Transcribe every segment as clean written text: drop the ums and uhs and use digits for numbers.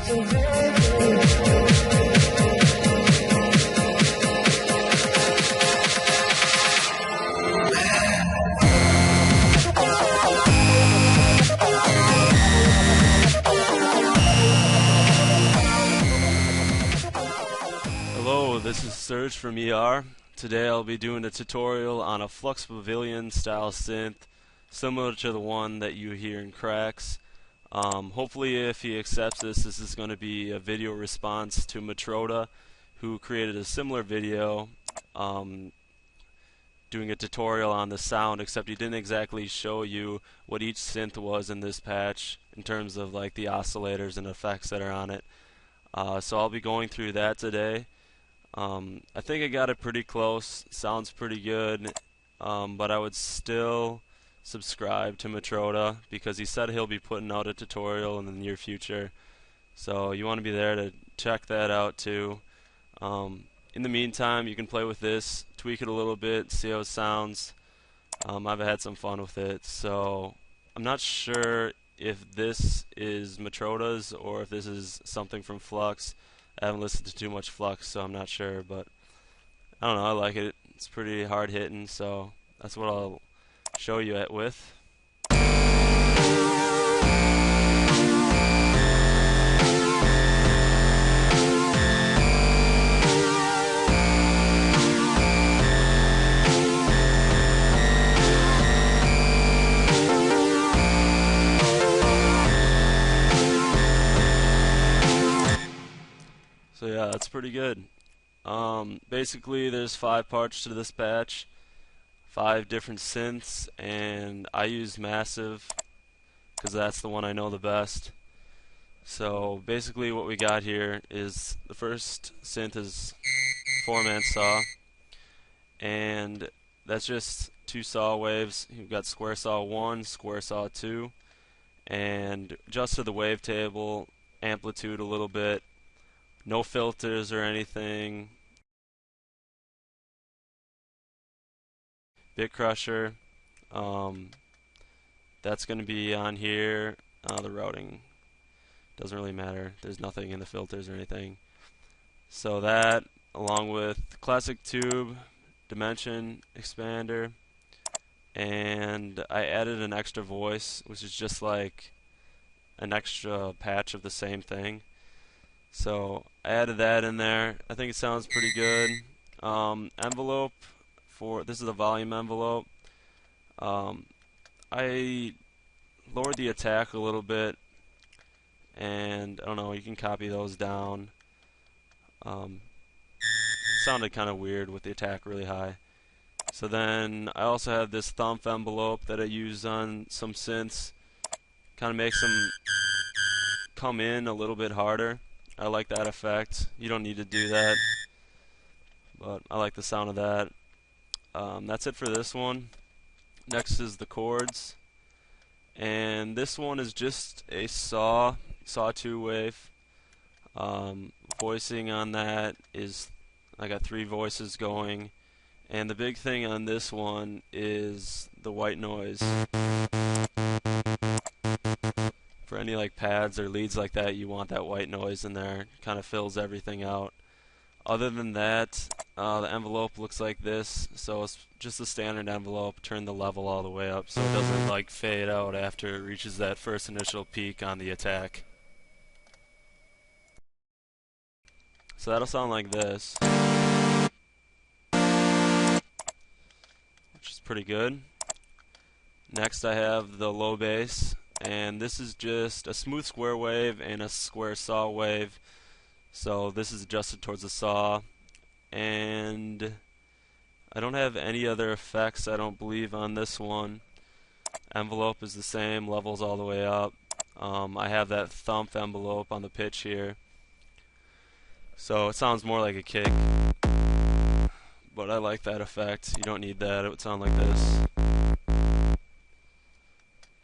Hello, this is Serge from ER. Today I'll be doing a tutorial on a Flux Pavillion style synth, similar to the one that you hear in Cracks. Hopefully if he accepts this is going to be a video response to Matroda, who created a similar video doing a tutorial on the sound, except he didn't exactly show you what each synth was in this patch in terms of like the oscillators and effects that are on it. So I'll be going through that today. I think I got it pretty close, sounds pretty good, but I would still subscribe to Matroda because he said he'll be putting out a tutorial in the near future, so you want to be there to check that out too. In the meantime, you can play with this, tweak it a little bit, see how it sounds. I've had some fun with it, so I'm not sure if this is Matroda's or if this is something from Flux. I haven't listened to too much Flux, so I'm not sure, but I don't know, I like it. It's pretty hard hitting, so that's what I'll show you it with. So yeah, that's pretty good. Basically there's 5 parts to this patch, 5 different synths, and I use Massive because that's the one I know the best. So basically what we got here is the first synth is 4-man saw, and that's just 2 saw waves. You've got square saw 1, square saw 2, and adjusted the wavetable, amplitude a little bit. No filters or anything. Bitcrusher. That's going to be on here. The routing doesn't really matter. There's nothing in the filters or anything. So that, along with classic tube, dimension expander, and I added an extra voice, which is just like an extra patch of the same thing. So I added that in there. I think it sounds pretty good. Envelope for this is a volume envelope. I lowered the attack a little bit, and I don't know. You can copy those down. It sounded kind of weird with the attack really high. So then I also have this thump envelope that I use on some synths. Kind of makes them come in a little bit harder. I like that effect. You don't need to do that, but I like the sound of that. That's it for this one. Next is the Chords, and this one is just a saw 2 wave. Voicing on that is, I got 3 voices going, and the big thing on this one is the white noise. For any like pads or leads like that, you want that white noise in there. Kind of fills everything out. Other than that, the envelope looks like this. So it's just a standard envelope. Turn the level all the way up so it doesn't like fade out after it reaches that first initial peak on the attack. So that'll sound like this, which is pretty good. Next I have the low bass, and this is just a smooth square wave and a square saw wave. So this is adjusted towards the saw, and I don't have any other effects, I don't believe, on this one. Envelope is the same, levels all the way up. I have that thump envelope on the pitch here, so it sounds more like a kick, but I like that effect. You don't need that, it would sound like this.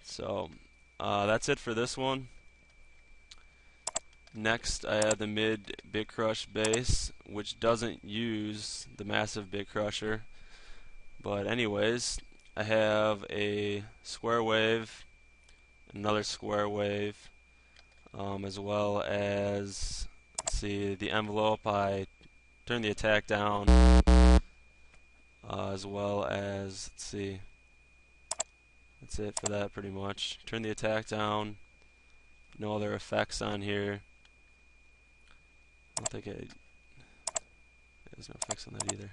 So that's it for this one. Next I have the mid Bitcrush bass, which doesn't use the massive Bitcrusher, but anyways, I have a square wave, another square wave, as well as, let's see, the envelope. I turned the attack down, as well as, let's see, that's it for that pretty much. Turn the attack down. No other effects on here. I don't think there's no effects on that either.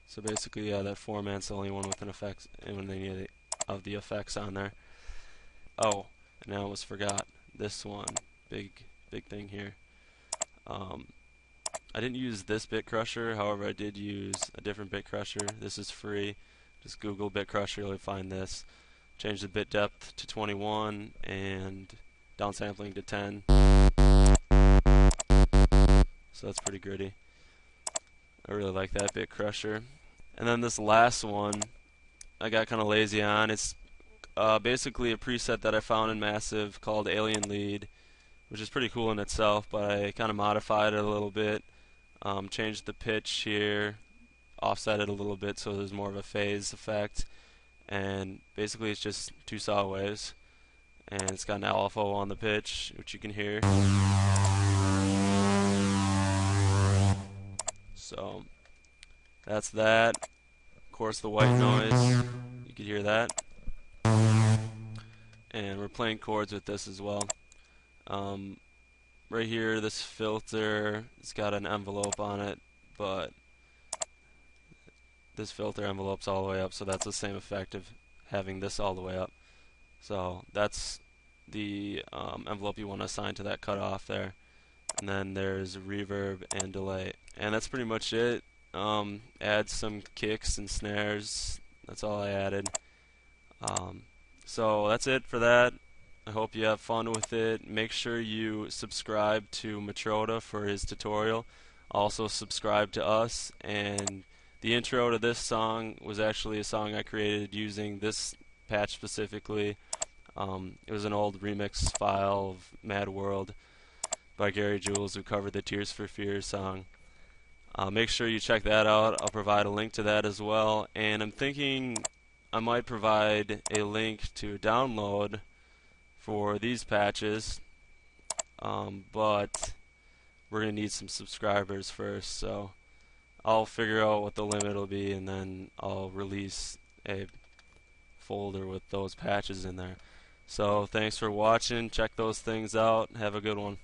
So basically, yeah, that 4-man's the only one with an effect and any of the effects on there. Oh, and I almost forgot this one. Big thing here. I didn't use this Bitcrusher, however I did use a different Bitcrusher. This is free. Just Google Bitcrusher, you'll find this. Change the bit depth to 21 and downsampling to 10. So that's pretty gritty. I really like that Bitcrusher. And then this last one I got kind of lazy on. It's basically a preset that I found in Massive called Alien Lead, which is pretty cool in itself, but I kind of modified it a little bit. Changed the pitch here, offset it a little bit so there's more of a phase effect, and basically it's just 2 saw waves, and it's got an LFO on the pitch, which you can hear. So that's that. Of course, the white noise, you can hear that, and we're playing chords with this as well. Right here, this filter, it's got an envelope on it, but this filter envelope's all the way up, so that's the same effect of having this all the way up. So that's the envelope you want to assign to that cutoff there. And then there's reverb and delay. And that's pretty much it. Add some kicks and snares. That's all I added. So that's it for that. I hope you have fun with it. Make sure you subscribe to Matroda for his tutorial. Also subscribe to us. And the intro to this song was actually a song I created using this patch specifically. It was an old remix file of Mad World by Gary Jules, who covered the Tears for Fears song. Make sure you check that out. I'll provide a link to that as well. And I'm thinking I might provide a link to download for these patches, but we're going to need some subscribers first, so I'll figure out what the limit will be, and then I'll release a folder with those patches in there. So thanks for watching. Check those things out. Have a good one.